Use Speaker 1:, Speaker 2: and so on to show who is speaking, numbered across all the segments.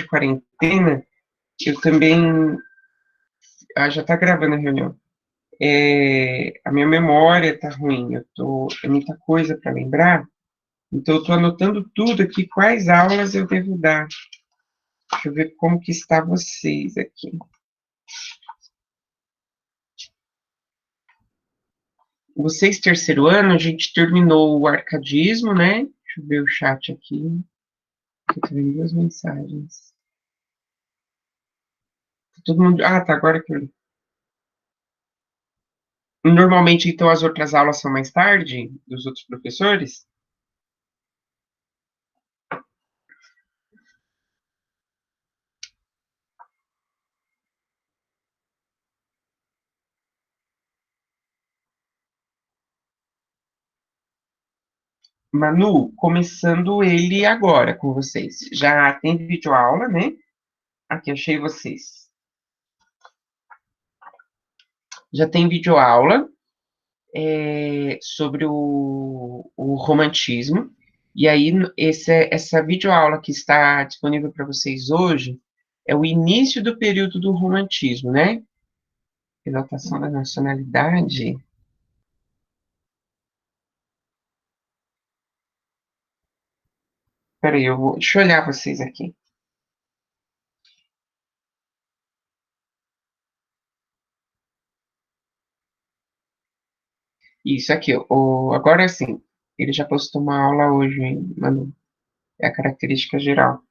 Speaker 1: de quarentena, eu também... Ah, já tá gravando a reunião. A minha memória tá ruim, é muita coisa para lembrar, então eu tô anotando tudo aqui, quais aulas eu devo dar. Deixa eu ver como que está vocês aqui. Vocês, terceiro ano, a gente terminou o arcadismo, né? Deixa eu ver o chat aqui. Eu tô vendo duas mensagens. Todo mundo... Ah, tá, agora que eu li. Normalmente, então, as outras aulas são mais tarde, dos outros professores? Manu, começando ele agora com vocês. Já tem videoaula, né? Aqui, achei vocês. Já tem videoaula sobre o romantismo. E aí, essa videoaula que está disponível para vocês hoje é o início do período do romantismo, né? Exaltação da nacionalidade. Peraí, deixa eu olhar vocês aqui. Isso aqui, agora sim. Ele já postou uma aula hoje, hein, Manu? É a característica geral.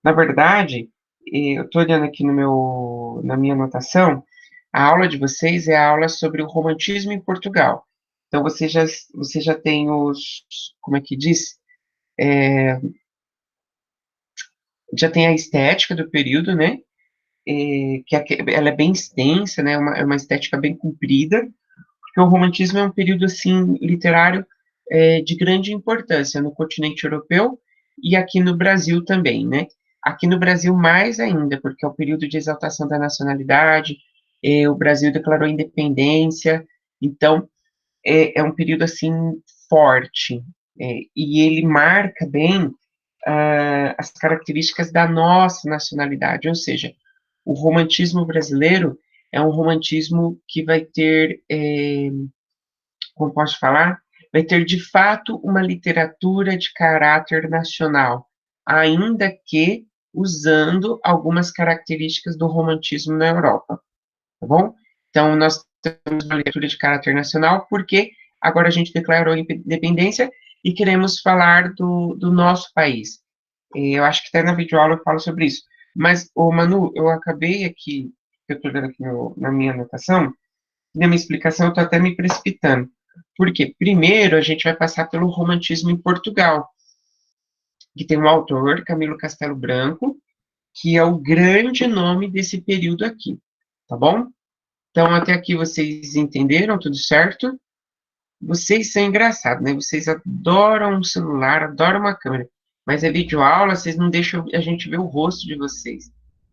Speaker 1: Na verdade, eu estou olhando aqui na minha anotação, a aula de vocês é a aula sobre o romantismo em Portugal. Então, você já tem como é que diz? Já tem a estética do período, né? Ela é bem extensa, né? É uma estética bem comprida, porque o romantismo é um período, assim, literário de grande importância no continente europeu e aqui no Brasil também, né? Aqui no Brasil mais ainda, porque é o período de exaltação da nacionalidade, o Brasil declarou independência, então é um período, assim, forte, e ele marca bem as características da nossa nacionalidade, ou seja, o romantismo brasileiro é um romantismo que vai ter como posso falar, vai ter de fato uma literatura de caráter nacional, ainda que usando algumas características do romantismo na Europa, tá bom? Então, nós temos uma literatura de caráter nacional porque agora a gente declarou a independência e queremos falar do nosso país. Eu acho que até na videoaula eu falo sobre isso. Mas, Manu, eu acabei aqui, eu estou vendo aqui na minha anotação, na minha explicação eu estou até me precipitando. Porque, primeiro, a gente vai passar pelo romantismo em Portugal, que tem um autor, Camilo Castelo Branco, que é o grande nome desse período aqui, tá bom? Então, até aqui vocês entenderam tudo certo? Vocês são engraçados, né? Vocês adoram um celular, adoram uma câmera, mas é videoaula, vocês não deixam a gente ver o rosto de vocês.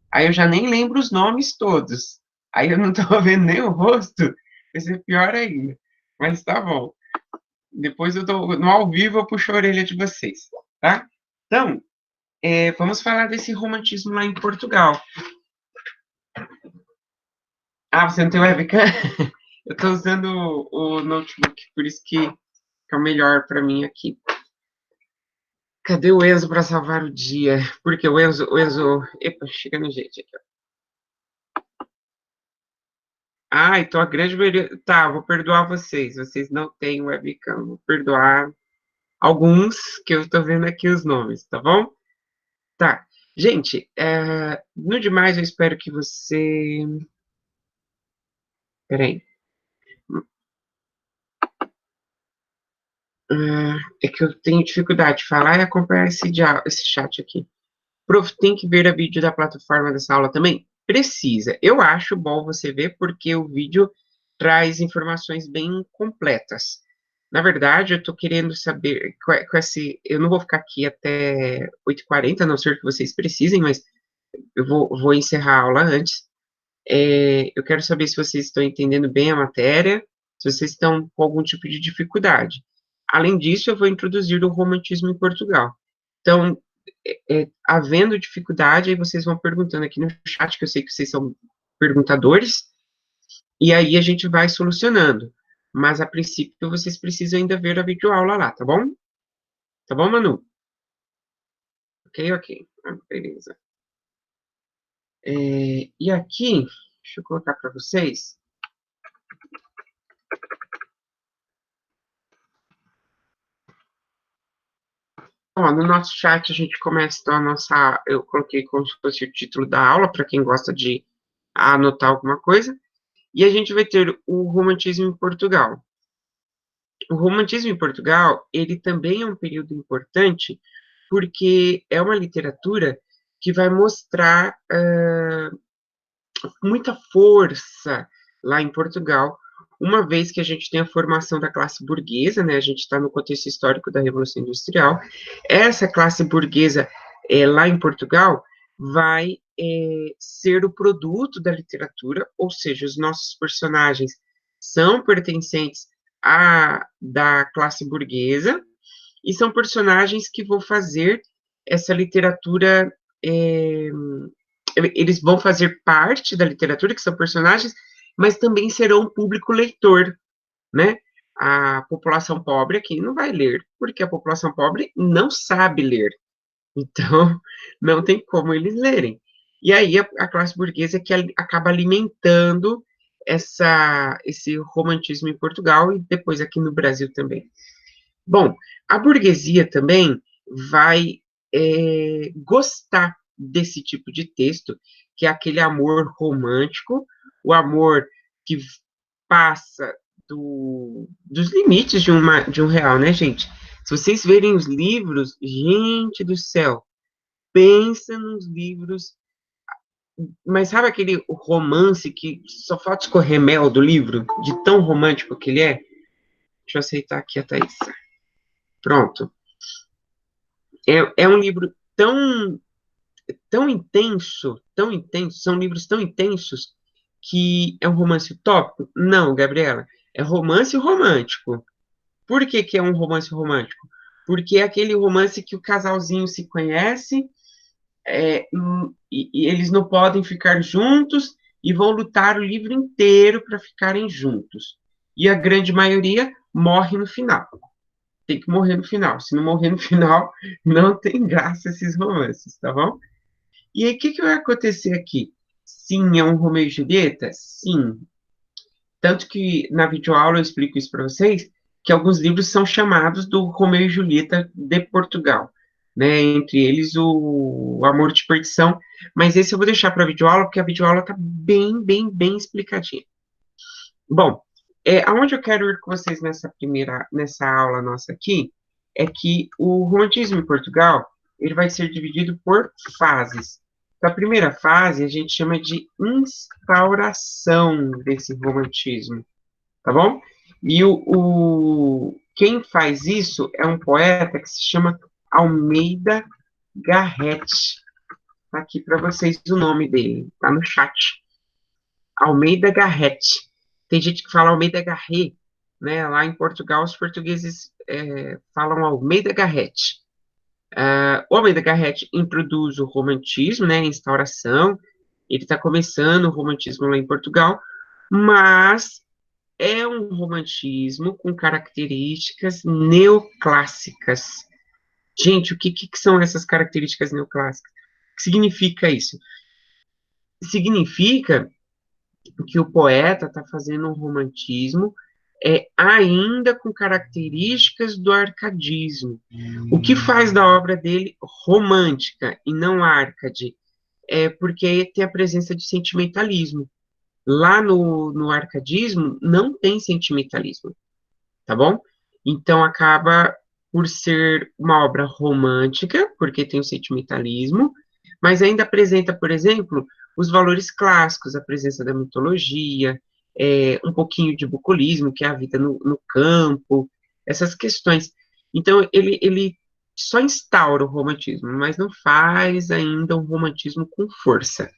Speaker 1: Aí eu já nem lembro os nomes todos. Aí eu não estou vendo nem o rosto, vai ser pior ainda. Mas tá bom. Depois no ao vivo eu puxo a orelha de vocês, tá? Então, vamos falar desse romantismo lá em Portugal. Ah, você não tem webcam? Eu estou usando o notebook, por isso que é o melhor para mim aqui. Cadê o Enzo para salvar o dia? Porque o Enzo... Epa, chega no jeito aqui, ó. Ah, então a grande maioria... Tá, vou perdoar vocês. Vocês não têm webcam. Vou perdoar alguns que eu estou vendo aqui os nomes, tá bom? Tá. Gente, no demais eu espero que você... Peraí. É que eu tenho dificuldade de falar e acompanhar esse chat aqui. Prof, tem que ver a vídeo da plataforma dessa aula também? Precisa. Eu acho bom você ver porque o vídeo traz informações bem completas. Na verdade, eu estou querendo saber com esse... Eu não vou ficar aqui até 8h40, a não ser que vocês precisem, mas eu vou encerrar a aula antes. Eu quero saber se vocês estão entendendo bem a matéria, se vocês estão com algum tipo de dificuldade. Além disso, eu vou introduzir o romantismo em Portugal. Então, havendo dificuldade, aí vocês vão perguntando aqui no chat, que eu sei que vocês são perguntadores, e aí a gente vai solucionando. Mas, a princípio, vocês precisam ainda ver a videoaula lá, tá bom? Tá bom, Manu? Ok, ok. Beleza. E aqui, deixa eu colocar para vocês. Ó, no nosso chat a gente começa então a nossa. Eu coloquei como se fosse o título da aula, para quem gosta de anotar alguma coisa. E a gente vai ter o romantismo em Portugal. O romantismo em Portugal, ele também é um período importante, porque é uma literatura que vai mostrar muita força lá em Portugal, uma vez que a gente tem a formação da classe burguesa, né? A gente está no contexto histórico da Revolução Industrial. Essa classe burguesa lá em Portugal vai ser o produto da literatura, ou seja, os nossos personagens são pertencentes da classe burguesa e são personagens que vão fazer essa literatura eles vão fazer parte da literatura, que são personagens, mas também serão público leitor, né? A população pobre aqui não vai ler, porque a população pobre não sabe ler. Então, não tem como eles lerem. E aí, a classe burguesa que acaba alimentando esse romantismo em Portugal e depois aqui no Brasil também. Bom, a burguesia também vai gostar desse tipo de texto, que é aquele amor romântico, o amor que passa dos limites de um real, né, gente? Se vocês verem os livros, gente do céu, pensa nos livros, mas sabe aquele romance que só falta escorrer mel do livro, de tão romântico que ele é? Deixa eu aceitar aqui a Thaís. Pronto. É um livro tão intenso, são livros tão intensos que é um romance utópico? Não, Gabriela, é romance romântico. Por que que é um romance romântico? Porque é aquele romance que o casalzinho se conhece, e eles não podem ficar juntos e vão lutar o livro inteiro para ficarem juntos. E a grande maioria morre no final. Tem que morrer no final. Se não morrer no final, não tem graça esses romances, tá bom? E aí, o que, que vai acontecer aqui? Sim, é um Romeu e Julieta? Sim. Tanto que na videoaula eu explico isso para vocês, que alguns livros são chamados do Romeu e Julieta de Portugal, né? Entre eles o Amor de Perdição, mas esse eu vou deixar para a videoaula, porque a videoaula está bem, bem, bem explicadinha. Bom, aonde eu quero ir com vocês nessa aula nossa aqui, é que o romantismo em Portugal, ele vai ser dividido por fases. Então, a primeira fase a gente chama de instauração desse romantismo, tá bom? E quem faz isso é um poeta que se chama Almeida Garrett. Tá aqui para vocês o nome dele, tá no chat. Almeida Garrett. Tem gente que fala Almeida Garret, né? Lá em Portugal, os portugueses falam Almeida Garrett. O Almeida Garrett introduz o romantismo, né? A instauração. Ele está começando o romantismo lá em Portugal, mas é um romantismo com características neoclássicas. Gente, o que são essas características neoclássicas? O que significa isso? Significa que o poeta está fazendo um romantismo ainda com características do arcadismo. O que faz da obra dele romântica e não arcade? É porque tem a presença de sentimentalismo. Lá no arcadismo não tem sentimentalismo, tá bom? Então acaba por ser uma obra romântica, porque tem o sentimentalismo, mas ainda apresenta, por exemplo, os valores clássicos, a presença da mitologia, um pouquinho de bucolismo, que é a vida no campo, essas questões. Então, ele só instaura o romantismo, mas não faz ainda um romantismo com força.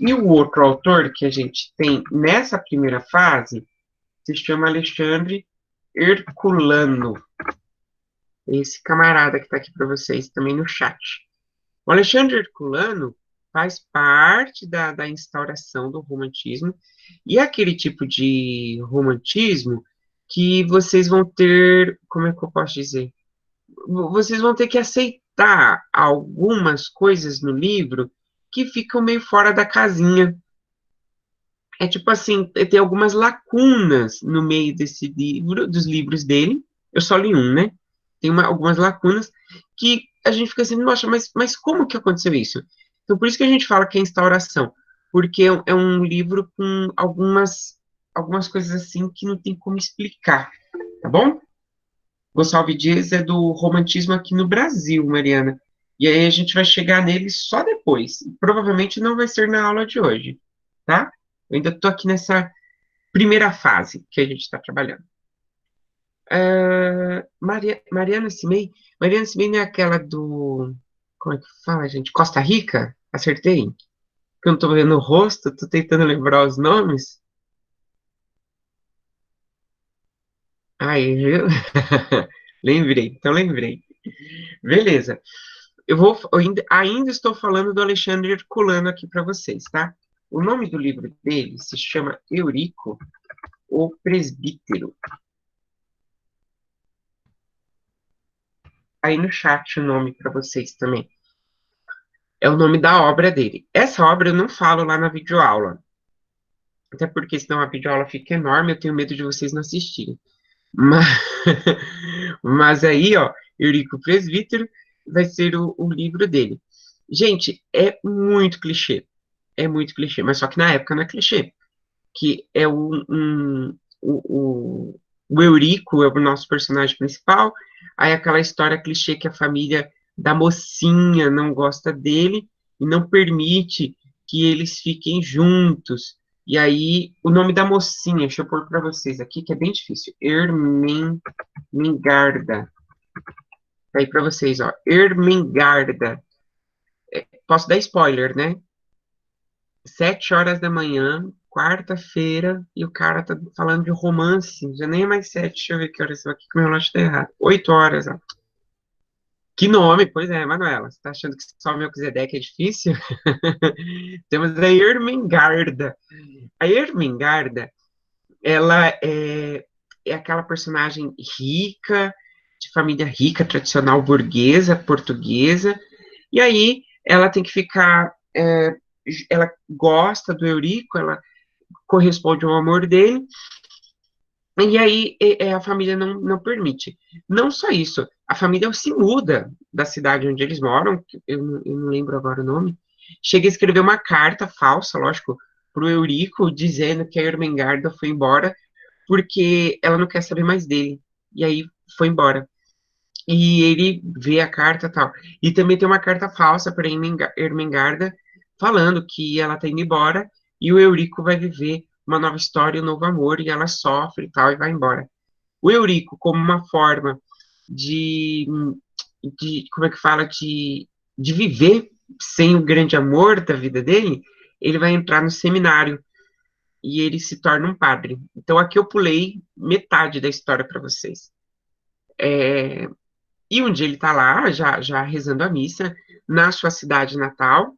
Speaker 1: E o outro autor que a gente tem nessa primeira fase se chama Alexandre Herculano. esse camarada que está aqui para vocês também no chat. O Alexandre Herculano faz parte da instauração do romantismo, e é aquele tipo de romantismo que vocês vão ter, como é que eu posso dizer? Vocês vão ter que aceitar algumas coisas no livro que ficam meio fora da casinha. É tipo assim, tem algumas lacunas no meio desse livro, dos livros dele. Eu só li um, né? Tem algumas lacunas que a gente fica assim, nossa, mas como que aconteceu isso? Então, por isso que a gente fala que é instauração, porque é um livro com algumas coisas assim que não tem como explicar, tá bom? Gonçalves Dias é do romantismo aqui no Brasil, Mariana. E aí a gente vai chegar nele só depois. Provavelmente não vai ser na aula de hoje, tá? Eu ainda estou aqui nessa primeira fase que a gente está trabalhando. Mariana Cimei. Mariana Cimei não é aquela do. Como é que fala, gente? Costa Rica? Acertei? Que eu não estou vendo o rosto, estou tentando lembrar os nomes. Aí, viu? Lembrei, então lembrei. Beleza. Eu ainda estou falando do Alexandre Herculano aqui para vocês, tá? O nome do livro dele se chama Eurico, o Presbítero. Aí no chat o nome para vocês também. É o nome da obra dele. Essa obra eu não falo lá na videoaula. Até porque senão a videoaula fica enorme, eu tenho medo de vocês não assistirem. Mas, mas aí, ó, Eurico Presbítero vai ser o livro dele. Gente, é muito clichê. É muito clichê, mas só que na época não é clichê. Que é o Eurico é o nosso personagem principal, aí aquela história clichê que a família da mocinha não gosta dele e não permite que eles fiquem juntos. E aí, o nome da mocinha, deixa eu pôr para vocês aqui, que é bem difícil. Ermengarda. Tá aí para vocês, ó. Ermengarda. Posso dar spoiler, né? 7 horas da manhã, quarta-feira, e o cara tá falando de romance. Já nem é mais 7, deixa eu ver que horas aqui, que meu relógio tá errado. 8 horas, ó. Que nome, pois é, Manuela. Você tá achando que só o Melquisedeque é difícil? Temos a Ermengarda. A Ermengarda, ela é aquela personagem rica, de família rica, tradicional burguesa, portuguesa, e aí ela tem que ficar. Ela gosta do Eurico, ela corresponde ao amor dele, e aí a família não permite. Não só isso, a família se muda da cidade onde eles moram, eu não lembro agora o nome, chega a escrever uma carta falsa, lógico, para o Eurico, dizendo que a Ermengarda foi embora porque ela não quer saber mais dele. E aí foi embora. E ele vê a carta e tal. E também tem uma carta falsa para Ermengarda, falando que ela tá indo embora e o Eurico vai viver uma nova história, um novo amor, e ela sofre e tal, e vai embora. O Eurico, como uma forma de, como é que fala, de viver sem o grande amor da vida dele, ele vai entrar no seminário e ele se torna um padre. Então aqui eu pulei metade da história para vocês. É, e um dia ele está lá, já rezando a missa, na sua cidade natal,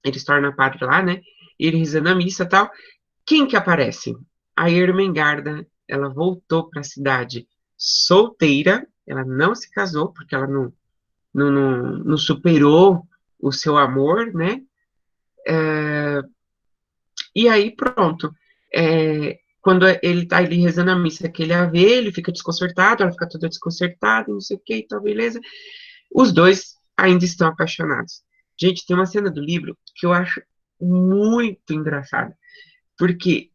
Speaker 1: ele se torna padre lá, né? E ele rezando a missa e tal. Quem que aparece? A Ermengarda, ela voltou para a cidade solteira, ela não se casou, porque ela não superou o seu amor, né? E aí, pronto. Quando ele tá ali rezando a missa, que ele a vê, ele fica desconcertado, ela fica toda desconcertada, não sei o que, então, beleza. Os dois ainda estão apaixonados. Gente, tem uma cena do livro que eu acho muito engraçada, porque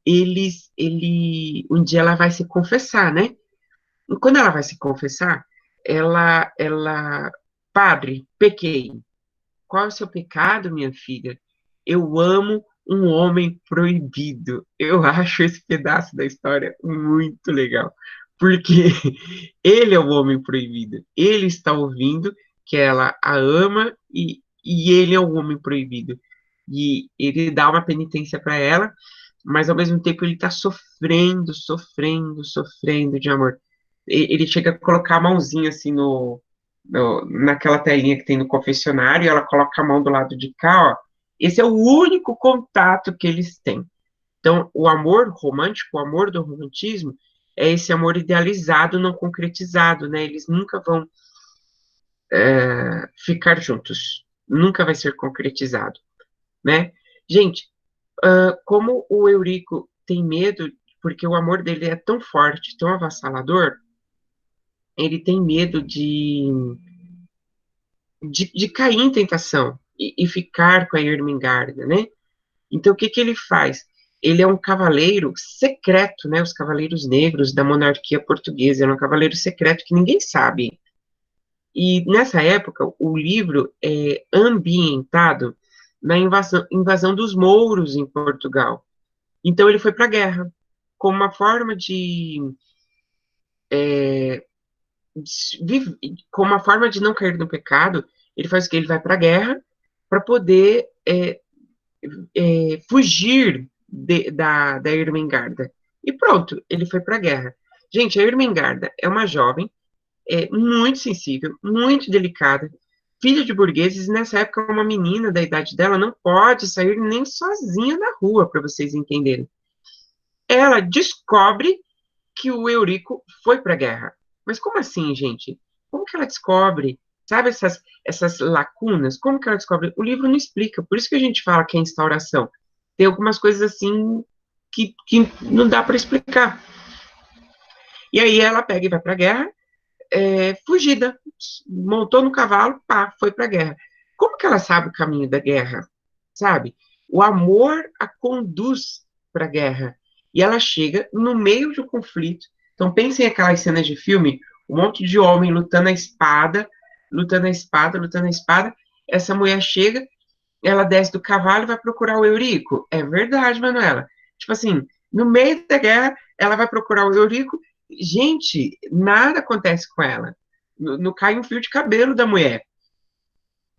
Speaker 1: um dia ela vai se confessar, né? E quando ela vai se confessar, padre, pequei. Qual é o seu pecado, minha filha? Eu amo um homem proibido. Eu acho esse pedaço da história muito legal, porque ele é o homem proibido. Ele está ouvindo que ela a ama e ele é o homem proibido. E ele dá uma penitência para ela, mas ao mesmo tempo ele está sofrendo, sofrendo, sofrendo de amor. ele chega a colocar a mãozinha assim naquela telinha que tem no confessionário, e ela coloca a mão do lado de cá, ó. Esse é o único contato que eles têm. Então, o amor romântico, o amor do romantismo, é esse amor idealizado, não concretizado, né? Eles nunca vão ficar juntos, nunca vai ser concretizado, né? Gente, como o Eurico tem medo, porque o amor dele é tão forte, tão avassalador, ele tem medo de cair em tentação e ficar com a Ermengarda, né? Então, o que que ele faz? Ele é um cavaleiro secreto, né? Os cavaleiros negros da monarquia portuguesa. Ele é um cavaleiro secreto que ninguém sabe. E nessa época, o livro é ambientado na invasão dos mouros em Portugal. Então, ele foi para a guerra como uma forma como uma forma de não cair no pecado. Ele faz o que? Ele vai para a guerra para poder fugir da Ermengarda. E pronto, ele foi para a guerra. Gente, a Ermengarda é uma jovem muito sensível, muito delicada, filha de burgueses, e nessa época uma menina da idade dela não pode sair nem sozinha na rua, para vocês entenderem. Ela descobre que o Eurico foi para a guerra. Mas como assim, gente? Como que ela descobre? Sabe essas lacunas? Como que ela descobre? O livro não explica. Por isso que a gente fala que é instauração. Tem algumas coisas assim que não dá para explicar. E aí ela pega e vai para a guerra, fugida. Montou no cavalo, pá, foi para a guerra. Como que ela sabe o caminho da guerra? Sabe? O amor a conduz para a guerra. E ela chega no meio de um conflito. Então, pensem em aquelas cenas de filme, um monte de homem lutando a espada, lutando a espada, lutando a espada. Essa mulher chega, ela desce do cavalo e vai procurar o Eurico. É verdade, Manuela. Tipo assim, no meio da guerra, ela vai procurar o Eurico. Gente, nada acontece com ela. Não cai um fio de cabelo da mulher.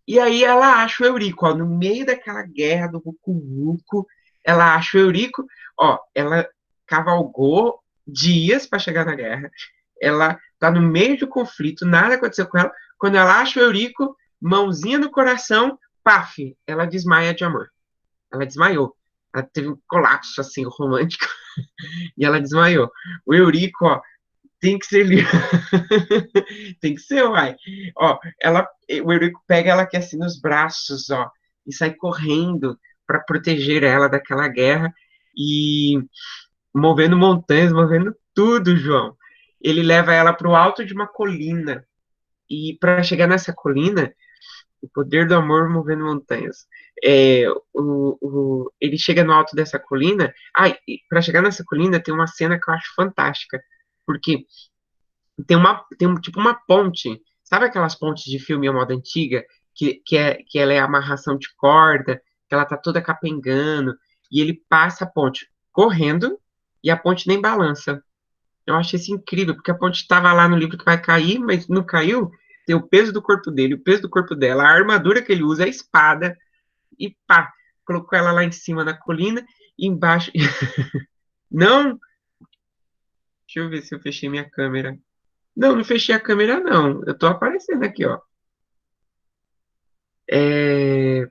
Speaker 1: E aí ela acha o Eurico, ó, no meio daquela guerra do Vucu-Vucu, ela acha o Eurico, ó, ela cavalgou dias para chegar na guerra, ela tá no meio do conflito, nada aconteceu com ela, quando ela acha o Eurico, mãozinha no coração, paf, ela desmaia de amor. Ela desmaiou. Ela teve um colapso, assim, romântico, e ela desmaiou. O Eurico, ó, tem que ser livre. Tem que ser, uai. Ó, o Eurico pega ela aqui assim nos braços, ó, e sai correndo para proteger ela daquela guerra e movendo montanhas, movendo tudo, João. Ele leva ela para o alto de uma colina e para chegar nessa colina, o poder do amor movendo montanhas. Ele chega no alto dessa colina. Para chegar nessa colina tem uma cena que eu acho fantástica, porque tipo uma ponte, sabe aquelas pontes de filme à moda antiga, que ela é amarração de corda, que ela tá toda capengando, e ele passa a ponte correndo e a ponte nem balança. Eu achei isso incrível, porque a ponte estava lá no livro que vai cair, mas não caiu. Tem o peso do corpo dele, o peso do corpo dela, a armadura que ele usa, a espada, e pá, colocou ela lá em cima na colina, e embaixo. Não, deixa eu ver se eu fechei minha câmera. Não, não fechei a câmera, não. Eu tô aparecendo aqui, ó. É...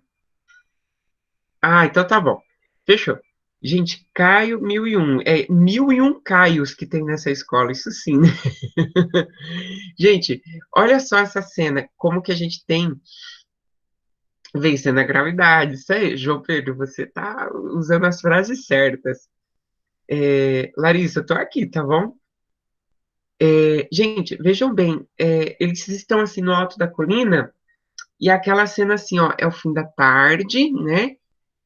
Speaker 1: então tá bom. Fechou. Gente, Caio 1001. É 1001 Caios que tem nessa escola, isso sim, né? Gente, olha só essa cena. Como que a gente tem vencendo a gravidade. Isso aí, João Pedro, você tá usando as frases certas. Larissa, eu tô aqui, tá bom? Gente, vejam bem. Eles estão assim no alto da colina. E aquela cena assim, ó, é o fim da tarde, né?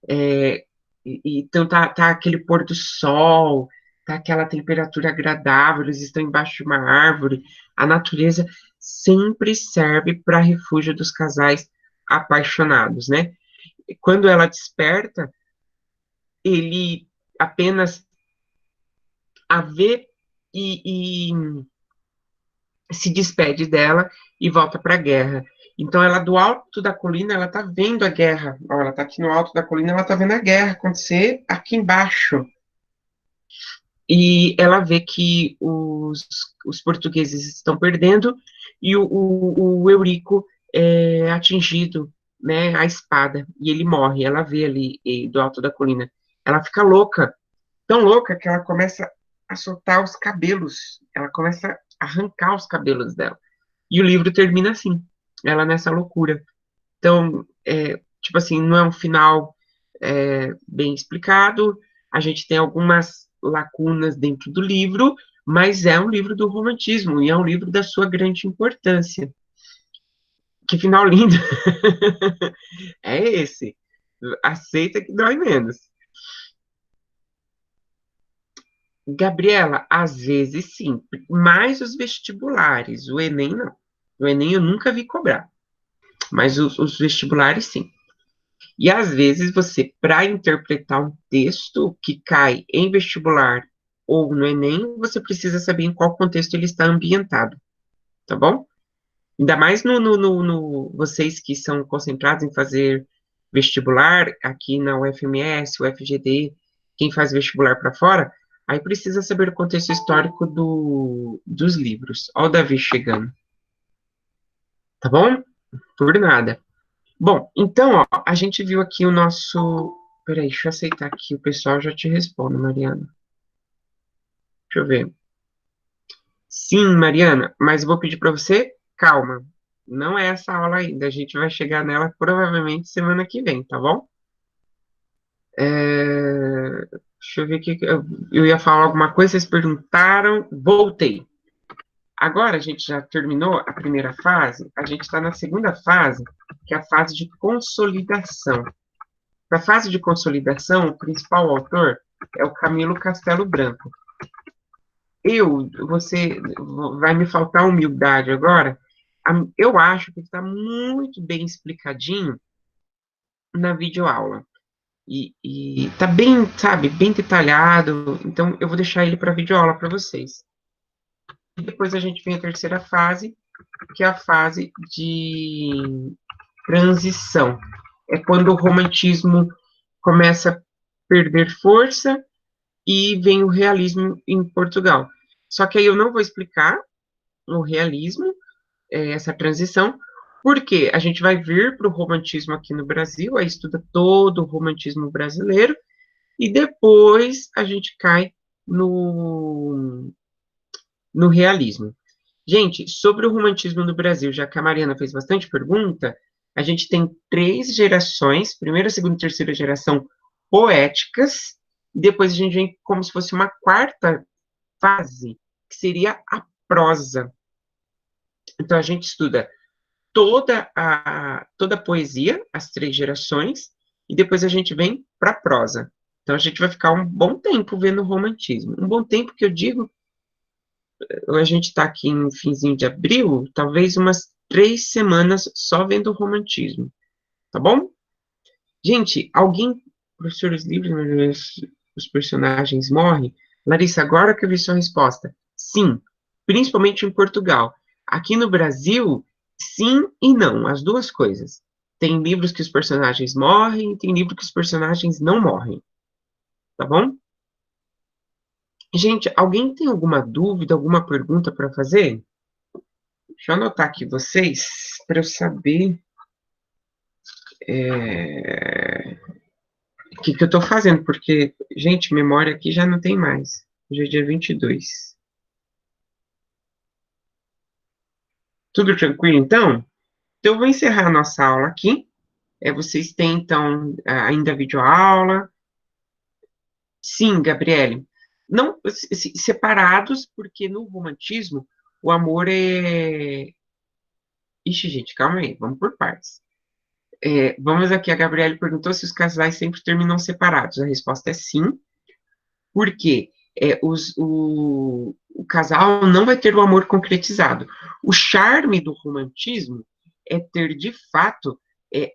Speaker 1: É, então tá aquele pôr do sol, tá aquela temperatura agradável, eles estão embaixo de uma árvore. A natureza sempre serve para refúgio dos casais apaixonados, né? E quando ela desperta, ele apenas a vê e se despede dela e volta para a guerra. Então, ela do alto da colina, ela tá vendo a guerra. Ó, ela tá aqui no alto da colina, ela tá vendo a guerra acontecer aqui embaixo. e ela vê que os portugueses estão perdendo e o Eurico é atingido, né, a espada, e ele morre. Ela vê ali do alto da colina. Ela fica louca, tão louca que ela começa a soltar os cabelos, ela começa a arrancar os cabelos dela. E o livro termina assim, ela nessa loucura. Então, tipo assim, não é um final bem explicado, a gente tem algumas lacunas dentro do livro, mas é um livro do romantismo e é um livro da sua grande importância. Que final lindo! É esse. Aceita que dói menos. Gabriela, às vezes sim, mais os vestibulares, o Enem não. O Enem eu nunca vi cobrar, mas os vestibulares sim. E às vezes você, para interpretar um texto que cai em vestibular ou no Enem, você precisa saber em qual contexto ele está ambientado, tá bom? Ainda mais vocês que são concentrados em fazer vestibular aqui na UFMS, UFGD, quem faz vestibular para fora, aí precisa saber o contexto histórico dos livros. Ó o Davi chegando, tá bom? Por nada. Bom, então, ó, a gente viu aqui o nosso. Peraí, deixa eu aceitar aqui, o pessoal já te responde, Mariana. Deixa eu ver. Sim, Mariana, mas eu vou pedir para você calma. Não é essa aula ainda, a gente vai chegar nela provavelmente semana que vem, tá bom? Deixa eu ver aqui. Eu ia falar alguma coisa, vocês perguntaram. Voltei. Agora a gente já terminou a primeira fase, a gente está na segunda fase, que é a fase de consolidação. Na fase de consolidação, o principal autor é o Camilo Castelo Branco. Você vai me faltar humildade agora, eu acho que está muito bem explicadinho na videoaula. E tá bem, sabe, bem detalhado, então eu vou deixar ele para videoaula para vocês. E depois a gente vem a terceira fase, que é a fase de transição. É quando o romantismo começa a perder força e vem o realismo em Portugal. Só que aí eu não vou explicar o realismo, essa transição, porque a gente vai vir para o romantismo aqui no Brasil, aí estuda todo o romantismo brasileiro, e depois a gente cai no realismo. Gente, sobre o romantismo no Brasil, já que a Mariana fez bastante pergunta, a gente tem três gerações, primeira, segunda e terceira geração poéticas, e depois a gente vem como se fosse uma quarta fase, que seria a prosa. Então, a gente estuda toda a poesia, as três gerações, e depois a gente vem para a prosa. Então, a gente vai ficar um bom tempo vendo o romantismo. Um bom tempo que eu digo, a gente está aqui em finzinho de abril, talvez umas 3 semanas só vendo o romantismo. Tá bom? Gente, professores livres, os personagens morrem? Larissa, agora que eu vi sua resposta. Sim, principalmente em Portugal. Aqui no Brasil, sim e não, as duas coisas. Tem livros que os personagens morrem, tem livros que os personagens não morrem. Tá bom? Gente, alguém tem alguma dúvida, alguma pergunta para fazer? Deixa eu anotar aqui vocês, para eu saber o que eu estou fazendo, porque, gente, memória aqui já não tem mais. Hoje é dia 22. Tudo tranquilo, então? Então, eu vou encerrar a nossa aula aqui. Vocês têm, então, ainda videoaula. Sim, Gabriele. Não separados, porque no romantismo o amor é. Ixi, gente, calma aí, vamos por partes. Vamos aqui, a Gabriele perguntou se os casais sempre terminam separados. A resposta é sim, porque o casal não vai ter o amor concretizado. O charme do romantismo é ter, de fato,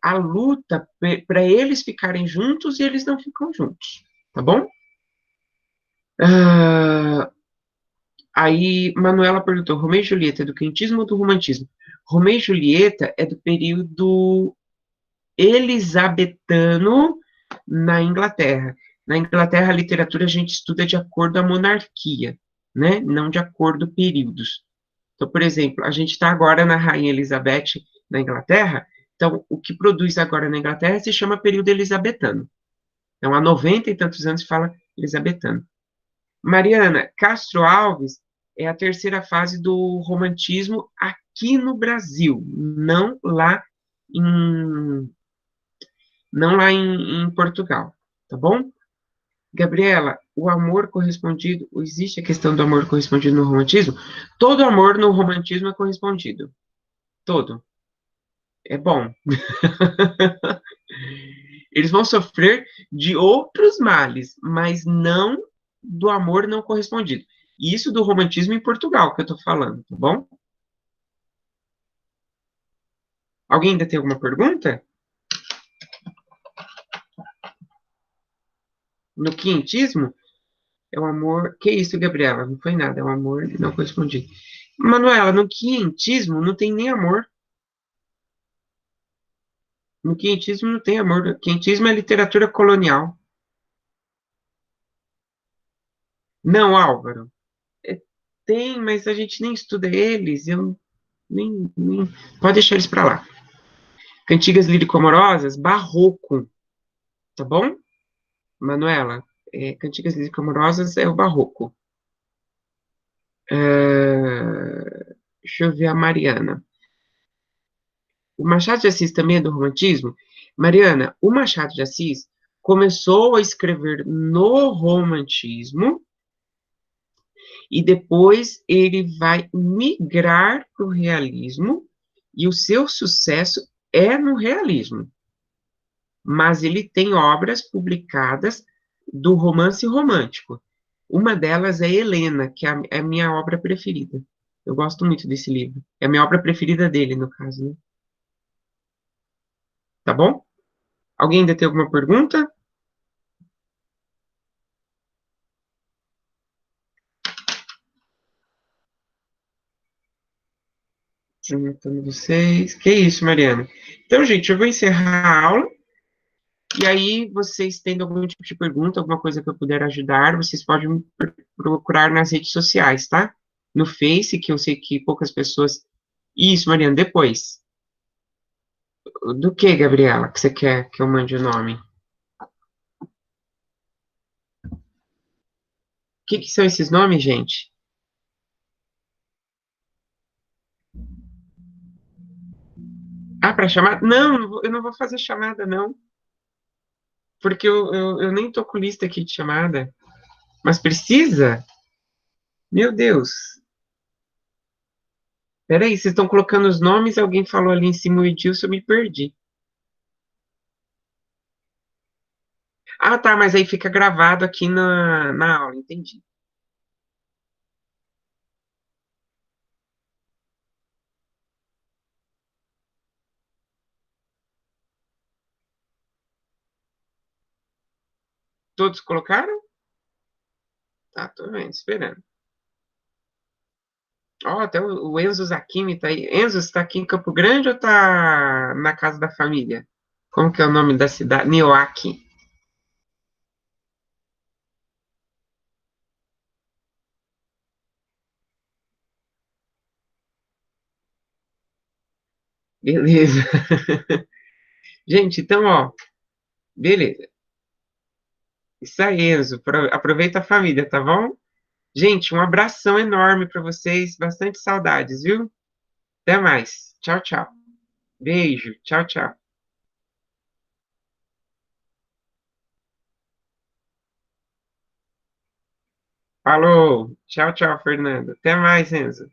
Speaker 1: a luta para eles ficarem juntos e eles não ficam juntos, tá bom? Aí, Manuela perguntou, Romeu e Julieta é do quentismo ou do romantismo? Romeu e Julieta é do período elisabetano na Inglaterra. Na Inglaterra, a literatura a gente estuda de acordo à monarquia, né? Não de acordo períodos. Então, por exemplo, a gente está agora na Rainha Elizabeth na Inglaterra, então o que produz agora na Inglaterra se chama período elizabetano. Então, há 90 e tantos anos se fala elizabetano. Mariana, Castro Alves é a terceira fase do romantismo aqui no Brasil, em, não lá em Portugal, tá bom? Gabriela, o amor correspondido, existe a questão do amor correspondido no romantismo? Todo amor no romantismo é correspondido. Todo. É bom. Eles vão sofrer de outros males, mas não do amor não correspondido. Isso do romantismo em Portugal que eu tô falando, tá bom? Alguém ainda tem alguma pergunta? No quintismo, é o amor. Que isso, Gabriela? Não foi nada, é o amor não correspondido. Manuela, no quintismo não tem nem amor. No quintismo não tem amor. O quintismo é literatura colonial. Não, Álvaro. É, tem, mas a gente nem estuda eles. Eu nem... Pode deixar eles para lá. Cantigas lírico-amorosas, barroco, tá bom? Manuela, Cantigas lírico-amorosas é o barroco. Deixa eu ver a Mariana. O Machado de Assis também é do romantismo? Mariana, o Machado de Assis começou a escrever no romantismo e depois ele vai migrar para o realismo e o seu sucesso é no realismo. Mas ele tem obras publicadas do romance romântico. Uma delas é Helena, que é a minha obra preferida. Eu gosto muito desse livro. É a minha obra preferida dele, no caso, né? Tá bom? Alguém ainda tem alguma pergunta? Juntando vocês. Que isso, Mariana? Então, gente, eu vou encerrar a aula. E aí, vocês tendo algum tipo de pergunta, alguma coisa que eu puder ajudar, vocês podem me procurar nas redes sociais, tá? No Face, que eu sei que poucas pessoas. Isso, Mariana, depois. Do que, Gabriela, que você quer que eu mande o nome? O que são esses nomes, gente? Ah, para chamar? Não, eu não vou fazer chamada, não. Porque eu nem tô com lista aqui de chamada. Mas precisa? Meu Deus. Peraí, vocês estão colocando os nomes, alguém falou ali em cima o Edilson, eu me perdi. Ah, tá, mas aí fica gravado aqui na aula, entendi. Todos colocaram? Tá, tô vendo, esperando. Ó, até o Enzo Zakimi tá aí. Enzo, você tá aqui em Campo Grande ou tá na casa da família? Como que é o nome da cidade? Nioaki. Beleza. Gente, então, ó, beleza. Isso aí, Enzo. Aproveita a família, tá bom? Gente, um abração enorme para vocês. Bastante saudades, viu? Até mais. Tchau, tchau. Beijo. Tchau, tchau. Falou. Tchau, tchau, Fernando. Até mais, Enzo.